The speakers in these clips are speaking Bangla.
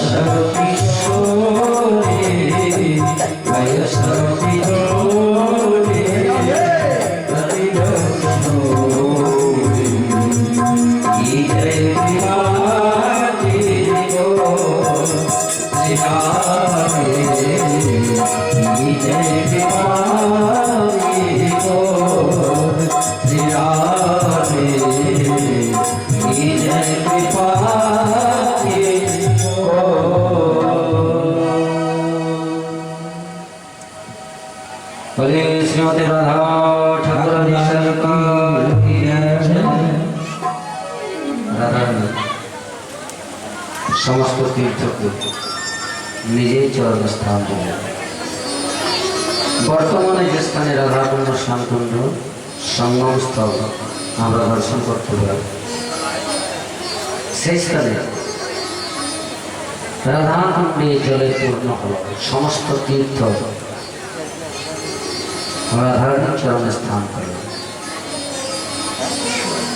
Shakti श्रीमती राधा ठाकुर समस्त तीर्थके निजे चरण स्थान दिलेন। बर्तमाने जे स्थाने राधाकुंड श्यामकुंड संगम स्थल আমরা দর্শন করতে পারি, সেই স্থানে রাধাকুণ্ডে জলে পূর্ণ হল। সমস্ত তীর্থ রাধার চরণে স্থান করে।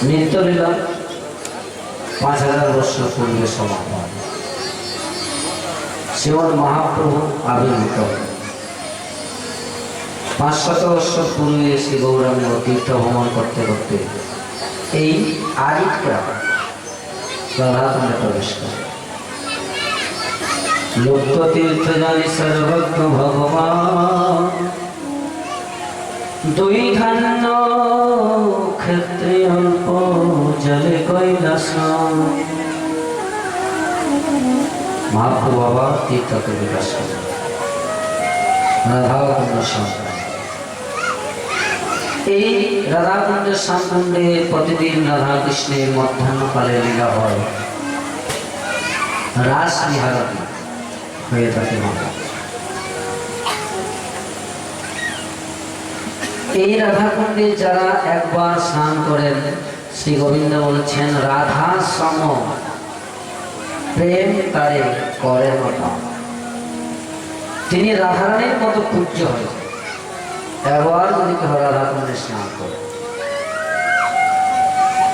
নিত্যলীলা 5000 বর্ষ পূর্বে সমাপন। শ্রীমদ মহাপ্রভু আবির্ভূত 500 বৎসর পূর্বে শ্রী গৌরাঙ্গ তীর্থ ভ্রমণ করতে করতে এই আদিত্যা রাধাকুণ্ডে প্রবেশ করে। লুপ্ত তীর্থ জানি সর্বজ্ঞ ভগবান, দুই ধান্য ক্ষেত্রে অল্প জলে কৈলাস। মহাপ্রভু বাবা তীর্থকে বিকাশ করে রাধাকুণ্ড শ্যামকুণ্ড। এই রাধাকুণ্ডের শ্যামকুণ্ডে প্রতিদিন রাধা কৃষ্ণের মধ্যাহ্নকালে লীলা হয়, রাস বিহারী হয়ে থাকে। এই রাধাকুণ্ডে যারা একবার স্নান করেন, শ্রী গোবিন্দ বলছেন রাধা সম প্রেম তারে করে না। তিনি রাধারানীর মতো পূজ্য হয়। একবার যদি কেউ রাধাকুণ্ডে স্নান করে,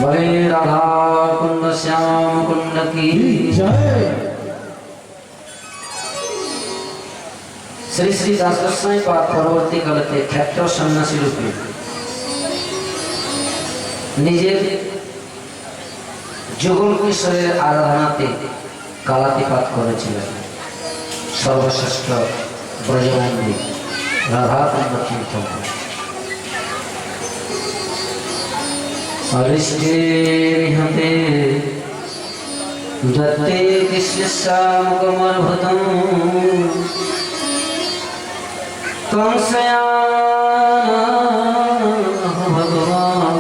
বলে রাধা কুণ্ড শ্যাম কুণ্ড কি জয়। শ্রী শ্রী দাস গোস্বামী পাদ পরবর্তীকালেতে ক্ষেত্র সন্ন্যাসী রূপে নিজের যুগল কিশোরের আরাধনাতে কালাতিপাত করেছিলেন। সর্বশ্রেষ্ঠ ব্রজবন্দী রাধাকুণ্ড কীর্তন। অরিষ্টে দত্তে কৃষ্ণ শ্যামকমর্ভুতম ভগবান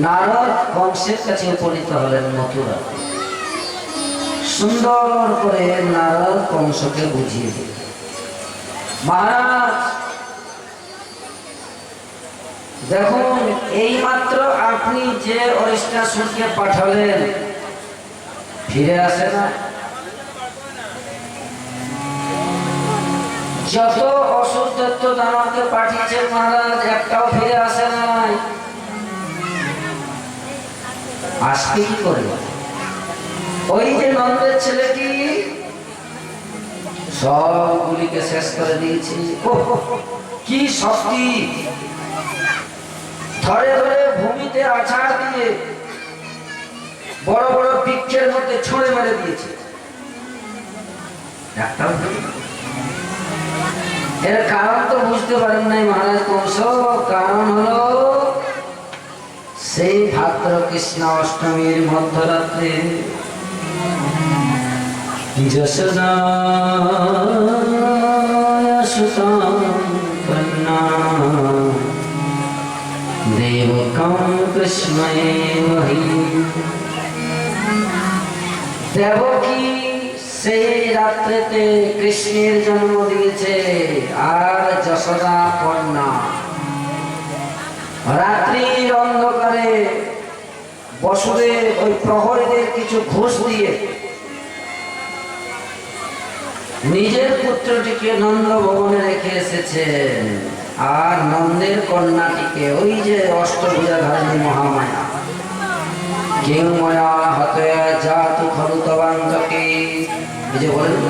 নারদ বংশের কাছে উপনীত হলেন মথুরা। সুন্দর করে নারদ বংশকে বুঝিয়ে দিল, মহারাজ দেখুন, এই মাত্র আপনি যে অরিষ্টাসুরকে পাঠালেন ফিরে আসে না। যত অসুর দত্ত দানবকে পাঠিয়েছেন মহারাজ, একটাও ফিরে আসে নাই। আজকে কি করবে? ওই যে নন্দের ছেলেটি সবগুলিকে শেষ করে দিয়েছে। কি শক্তি! ধরে ধরে ভূমিতে আছাড় দিয়ে বড় বড় বৃক্ষের মধ্যে ছুঁড়ে মেরে দিয়েছে। এর কারণ তো বুঝতে পারেন নাই মহারাজ কংস। কারণ হলো সেই ভাদ্র কৃষ্ণ অষ্টমীর মধ্যরাত্রে যশোদা কন্যা দেবকং কৃষ্ণেমহি। দেবকী সেই রাত্রিতে কৃষ্ণের জন্ম দিয়েছে। আর যশোদা কন্যা রাত্রির অন্ধকারে বসুদেব ওই প্রহরীদের কিছু ঘুষ দিয়ে নিজের পুত্রটিকে নন্দ ভবনে রেখে এসেছেন। আর নন্দের কন্যাটিকে ওই যে অষ্টভুজাধারিণী মহামায়া কিংময়া হতে জাতু খরুতবাঞ্চকে, এই যে বলেন,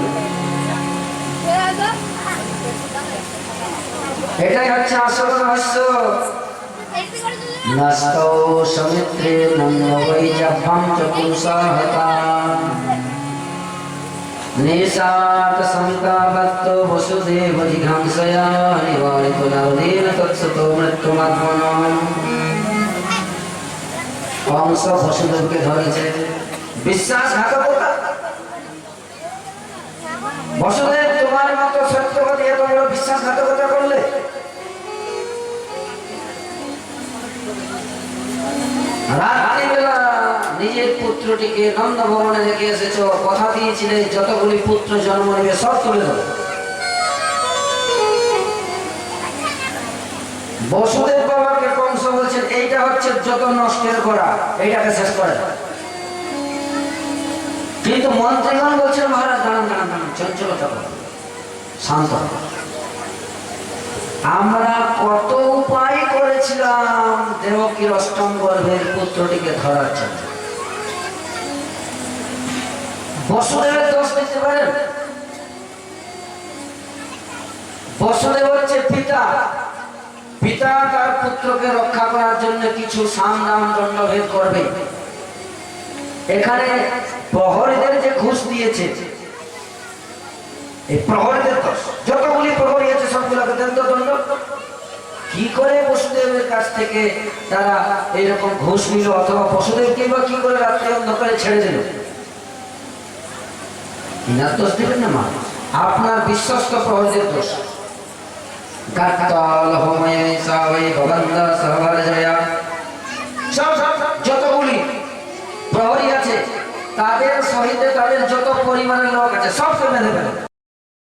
এটাই হচ্ছে আসল রহস্য। नस्तौ समित्रे नन्वैजभ्यं च पुरुषाहता नेशात संतापत्तो वसुदेव जिघांसया निवारितो नवनेन तत्सतो मृत्युमात्मनो कंस वसुदेवके धरेছে বিশ্বাসঘাতকতা বসুদেব তোমার মতো সত্যবাদী এত বড় বিশ্বাসঘাতকতা করলে রাত্রিবেলা নিজের পুত্রটিকে নন্দ ভবনে রেখে এসেছো কথা দিয়েছিলে যতগুলি পুত্র জন্ম নেবে সব তুলে দেবে বসুদেব বাবাকে কংস বলছেন এইটা হচ্ছে যত নষ্টের গোড়া এইটাকে শেষ করে কিন্তু মন্ত্রীগণ বলছেন মহারাজ দাঁড়ান দাঁড়ান দাঁড়ান চঞ্চলতা করুন শান্ত আমরা কত উপায় করেছিলাম দেবকীর অষ্টম গর্ভের পুত্রটিকে ধরার জন্য বসুদেবের দোষ দিতে পারেন বসুদেব হচ্ছে পিতা পিতা তার পুত্রকে রক্ষা করার জন্য কিছু সাম দাম দণ্ডভেদ করবে এখানে প্রহরীদের যে ঘুষ দিয়েছে এই প্রহরীদের দোষ যতগুলি প্রহরী আছে সবগুলোকে দেন তো দণ্ড কি করে বসুদেবের কাছ থেকে তারা এইরকম ঘুষ নিল অথবা বসুদেবকে বা কি করে রাত্রি অন্ধকারে ছেড়ে দিল ইনার দোষ দিবেন না মা আপনার বিশ্বস্ত প্রহরীদের দোষ যতগুলি প্রহরী আছে তাদের সহিত তাদের যত পরিমাণের লোক আছে সবকে বেঁধে ফেলে